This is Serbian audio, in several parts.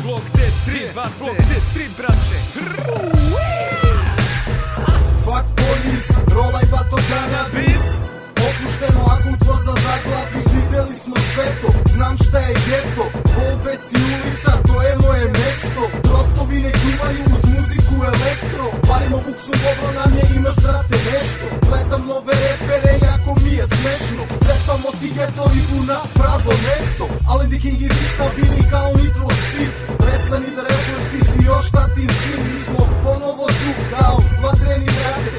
Blok D3, Blok D3, brate. Fuck polis, rolaj bato kanabis. Opušteno ako utvoza zaglavi, videli smo sve to. Znam šta je geto, Bolbes i ulica, to je moje mesto. Drotovi ne gumaju uz muziku elektro. Varimo buksu, dobro nam je, imaš brate nešto. Gledam nove repere, jako mi je smešno. Cepamo ti geto ribu na pravo mesto. Ali di king i vi stabilni kao Nitro Speed. Prestani da repuješ, ti si još tatin sin. Mi smo ponovo tu kao vatreni brate.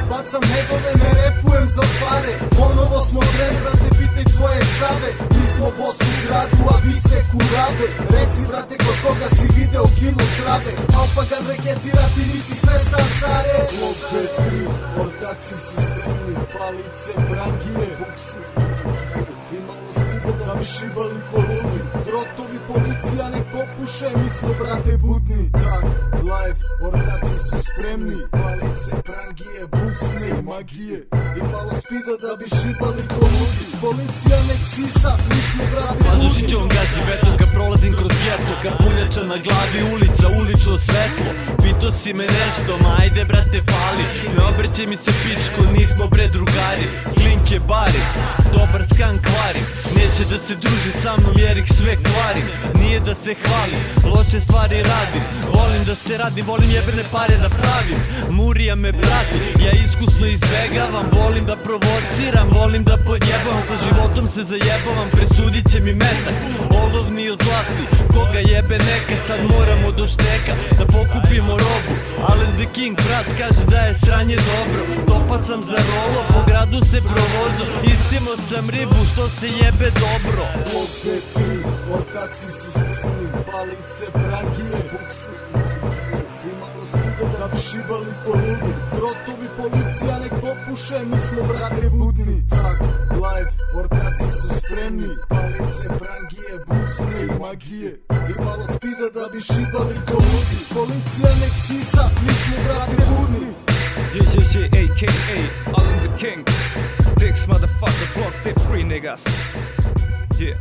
Bacam hedove, ne repujem za pare. Ponovo smo trend, brate, pitaj tvoje zave. Mi smo boss u gradu, a vi ste kurave. Reci, brate, kod koga si video kilu trave. Alpagan reketira, ti nisi svestan, care. Blok B3, ortaci su spremni. Palice, brangije, buksni i malo spide da bi šibali koluni. Drotovi, policija, nek popuše, mi smo, brate, budni. Tak, live, ortaci su spremni. Palice, brangije, buksne i magije i malo spida da bi šibali koludi. Policija nek sisa, mi smo, brate, budni. Pazušićom gazi vetom kad prolazim kroz geto. Kapuljača na glavi, ulica, ulično svetlo. Pito si me nešto, ma ajde brate pali. Ne obreće mi se pičko, nismo bre drugari. Klink je bari, dobar skan kvari. Neće da se druži sa mnom jer ih sve kvarim. Nije da se hvalim, loše stvari radim. Volim da se radim, volim jebene pare da pravim. Murija me prati, ja iskusno izbegavam. Volim da provociram, volim da podjebavam. Sa životom se zajebavam, presudit će mi metak. Olovni o zlatni, koga jebe neka. Sad moramo do šteka da pokupimo robu. Allen the King, brat, kaže da je sranje dobro. Topa sam za rolo, po gradu se provozo. Istimo sam ribu, što se jebe dobro. Blok B3, ortaci su spremni. Palice, brangije, buksni i malo spide da bi šibali koludi. Drotovi, policija, nek popuše, mi smo, brate, budni. Tak, live, ortaci su spremni. Palice, brangije, buksne i magije i malo spide da bi šibali koludi. Policija nek sisa, mi smo, brate, budni. Yeah, a.k.a. Allen the King. Dicks, motherfucker, Block D3, niggas. Yeah.